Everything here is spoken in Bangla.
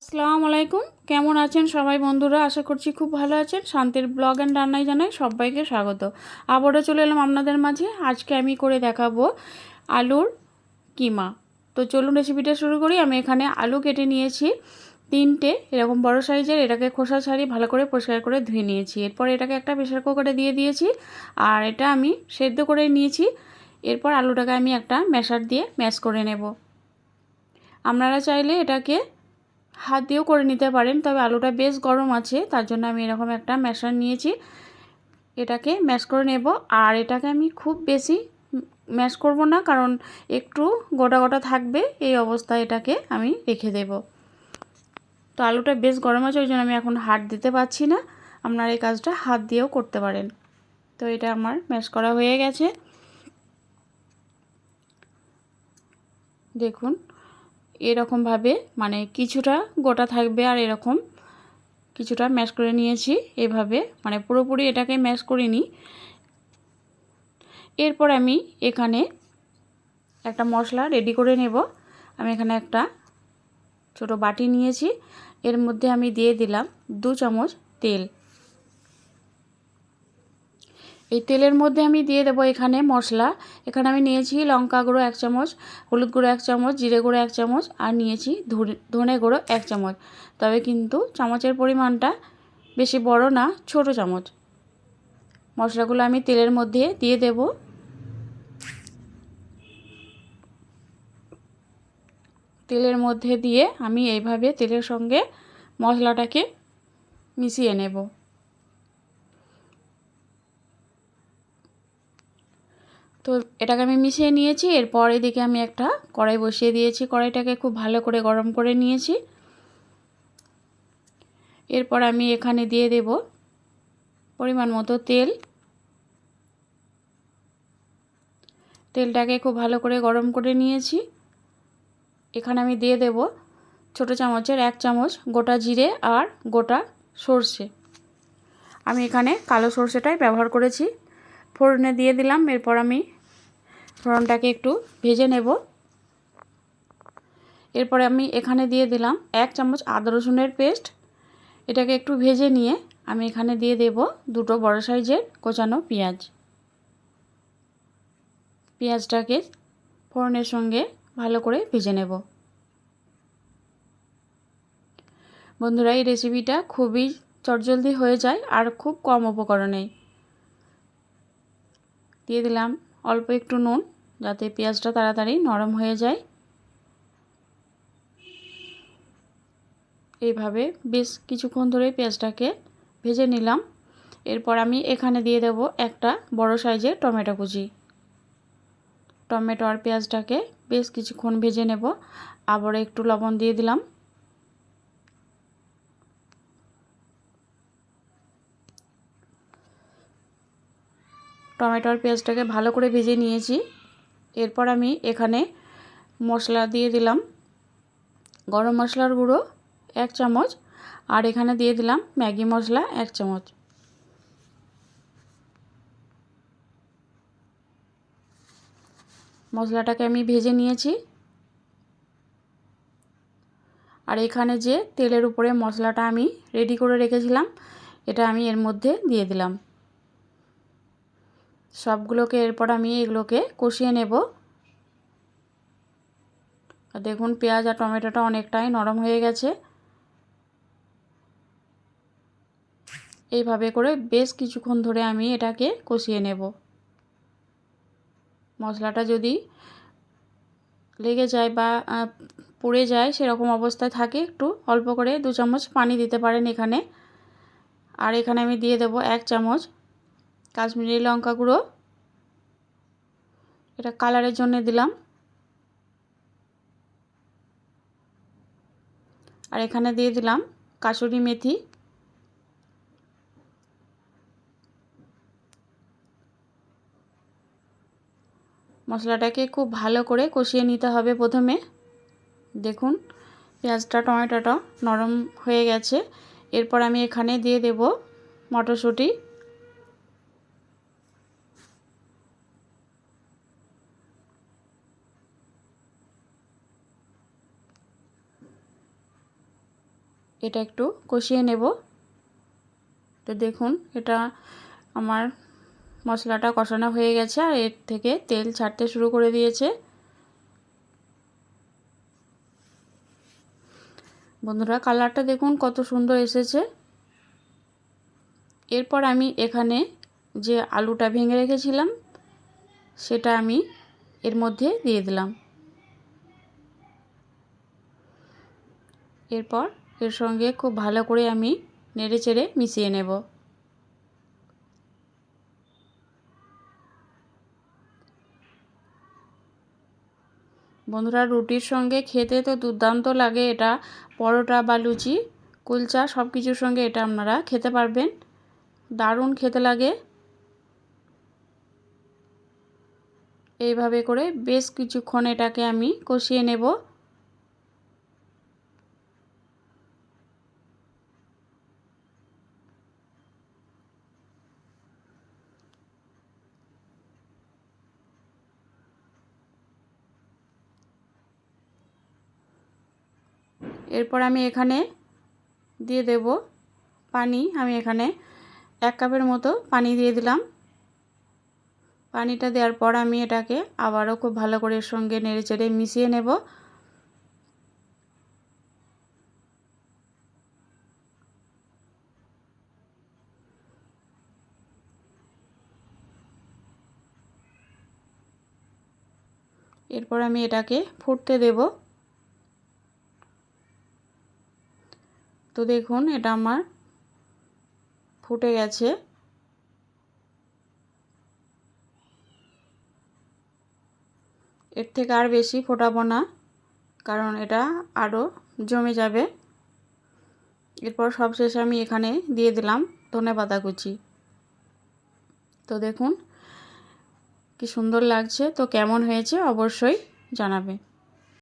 আসসালামু আলাইকুম। কেমন আছেন সবাই বন্ধুরা? আশা করছি খুব ভালো আছেন। শান্তির ব্লগ অ্যান্ড রান্নায় জানাই সবাইকে স্বাগত। আবারও চলে এলাম আপনাদের মাঝে। আজকে আমি করে দেখাবো আলুর কিমা। তো চলুন রেসিপিটা শুরু করি। আমি এখানে আলু কেটে নিয়েছি 3টে, এরকম বড় সাইজের। এটাকে খোসা ছাড়িয়ে ভালো করে পরিষ্কার করে ধুয়ে নিয়েছি। এরপর এটাকে একটা প্রেসার কুকারে দিয়ে দিয়েছি, আর এটা আমি সেদ্ধ করে নিয়েছি। এরপর আলুটাকে আমি একটা ম্যাশার দিয়ে ম্যাশ করে নেব। আপনারা চাইলে এটাকে হাত দিয়েও করে নিতে পারেন, তবে আলুটা বেশ গরম আছে, তার জন্য আমি এরকম একটা ম্যাশার নিয়েছি। এটাকে ম্যাশ করে নেব। আর এটাকে আমি খুব বেশি ম্যাশ করব না, কারণ একটু গোটা গোটা থাকবে। এই অবস্থায় এটাকে আমি রেখে দেব। তো আলুটা বেশ গরম আছে, ওই জন্য আমি এখন হাত দিতে পারছি না। আপনারা এই কাজটা হাত দিয়েও করতে পারেন। তো এটা আমার ম্যাশ করা হয়ে গেছে। দেখুন এরকমভাবে, মানে কিছুটা গোটা থাকবে আর এরকম কিছুটা ম্যাশ করে নিয়েছি এভাবে, মানে পুরোপুরি এটাকে ম্যাশ করিনি। এরপর আমি এখানে একটা মশলা রেডি করে নেব। আমি এখানে একটা ছোট বাটি নিয়েছি, এর মধ্যে আমি দিয়ে দিলাম 2 চামচ তেল। এই তেলের মধ্যে আমি দিয়ে দেবো এখানে মশলা। এখানে আমি নিয়েছি লঙ্কা গুঁড়ো 1 চামচ, হলুদ গুঁড়ো 1 চামচ, জিরে গুঁড়ো 1 চামচ, আর নিয়েছি ধনে গুঁড়ো 1 চামচ। তবে কিন্তু চামচের পরিমাণটা বেশি বড় না, ছোট চামচ। মশলাগুলো আমি তেলের মধ্যে দিয়ে দেব। তেলের মধ্যে দিয়ে আমি এইভাবে তেলের সঙ্গে মশলাটাকে মিশিয়ে নেব। তো এটাকে আমি মিশিয়ে নিয়েছি। এরপর এদিকে আমি একটা কড়াই বসিয়ে দিয়েছি। কড়াইটাকে খুব ভালো করে গরম করে নিয়েছি। এরপর আমি এখানে দিয়ে দেব পরিমাণ মতো তেল। তেলটাকে খুব ভালো করে গরম করে নিয়েছি। এখানে আমি দিয়ে দেব ছোটো চামচের 1 চামচ গোটা জিরে আর গোটা সর্ষে। আমি এখানে কালো সর্ষেটাই ব্যবহার করেছি। ফোড়নে দিয়ে দিলাম। এরপর আমি ফোড়নটাকে একটু ভেজে নেব। এরপরে আমি এখানে দিয়ে দিলাম 1 চামচ আদা রসুনের পেস্ট। এটাকে একটু ভেজে নিয়ে আমি এখানে দিয়ে দেব 2টো বড় সাইজের কোচানো পেঁয়াজ। পেঁয়াজটাকে ফোড়নের সঙ্গে ভালো করে ভেজে নেব। বন্ধুরা, এই রেসিপিটা খুবই চটজলদি হয়ে যায় আর খুব কম উপকরণে। দিয়ে দিলাম অল্প একটু নুন, যাতে পেঁয়াজটা তাড়াতাড়ি নরম হয়ে যায়। এইভাবে বেশ কিছুক্ষণ ধরে পেঁয়াজটাকে ভেজে নিলাম। এরপর আমি এখানে দিয়ে দেব একটা বড় সাইজের টমেটো কুচি। টমেটো আর পেঁয়াজটাকে বেশ কিছুক্ষণ ভেজে নেব। আবার একটু লবণ দিয়ে দিলাম। টমেটো আর পেঁয়াজটাকে ভালো করে ভেজে নিয়েছি। এরপর আমি এখানে মশলা দিয়ে দিলাম গরম মশলার গুঁড়ো 1 চামচ, আর এখানে দিয়ে দিলাম ম্যাগি মশলা 1 চামচ। মশলাটাকে আমি ভেজে নিয়েছি। আর এখানে যে তেলের উপরে মশলাটা আমি রেডি করে রেখেছিলাম, এটা আমি এর মধ্যে দিয়ে দিলাম সবগুলোকে। এরপর আমি এগুলোকে কষিয়ে নেব। দেখুন পেঁয়াজ আর টমেটোটা অনেকটাই নরম হয়ে গেছে। এইভাবে করে বেশ কিছুক্ষণ ধরে আমি এটাকে কষিয়ে নেব। মশলাটা যদি লেগে যায় বা পুড়ে যায় সেরকম অবস্থায় থাকে, একটু অল্প করে 2 চামচ পানি দিতে পারেন এখানে। আর এখানে আমি দিয়ে দেব 1 চামচ কাশ্মীরি লঙ্কা গুঁড়ো, এটা কালারের জন্য দিলাম। আর এখানে দিয়ে দিলাম কাসুরি মেথি। মশলাটাকে খুব ভালো করে কষিয়ে নিতে হবে প্রথমে। দেখুন পেঁয়াজটা টমেটোটা নরম হয়ে গেছে। এরপর আমি এখানে দিয়ে দেব মটরশুঁটি। এটা একটু কষিয়ে নেব। তো দেখুন এটা আমার মশলাটা কষানো হয়ে গেছে আর এর থেকে তেল ছাড়তে শুরু করে দিয়েছে। বন্ধুরা কালারটা দেখুন কত সুন্দর এসেছে। এরপর আমি এখানে যে আলুটা ভেঙে রেখেছিলাম সেটা আমি এর মধ্যে দিয়ে দিলাম। এরপর এর সঙ্গে খুব ভালো করে আমি নেড়েচেড়ে মিশিয়ে নেব। বন্ধুরা রুটির সঙ্গে খেতে তো দুর্দান্ত লাগে এটা। পরোটা বা লুচি, কুলচা সব কিছুর সঙ্গে এটা আপনারা খেতে পারবেন। দারুণ খেতে লাগে। এইভাবে করে বেশ কিছুক্ষণ এটাকে আমি কষিয়ে নেব। এরপর আমি এখানে দিয়ে দেব পানি। আমি এখানে 1 কাপের মতো পানি দিয়ে দিলাম। পানিটা দেওয়ার পর আমি এটাকে আবারও খুব ভালো করে এর সঙ্গে নেড়েচেড়ে মিশিয়ে নেব। এরপর আমি এটাকে ফুটতে দেব। তো দেখুন এটা আমার ফুটে গেছে। এর থেকে আর বেশি ফোটাবো না, কারণ এটা আরও জমে যাবে। এরপর সবশেষে আমি এখানে দিয়ে দিলাম ধনেপাতা কুচি। তো দেখুন কি সুন্দর লাগছে। তো কেমন হয়েছে অবশ্যই জানাবে।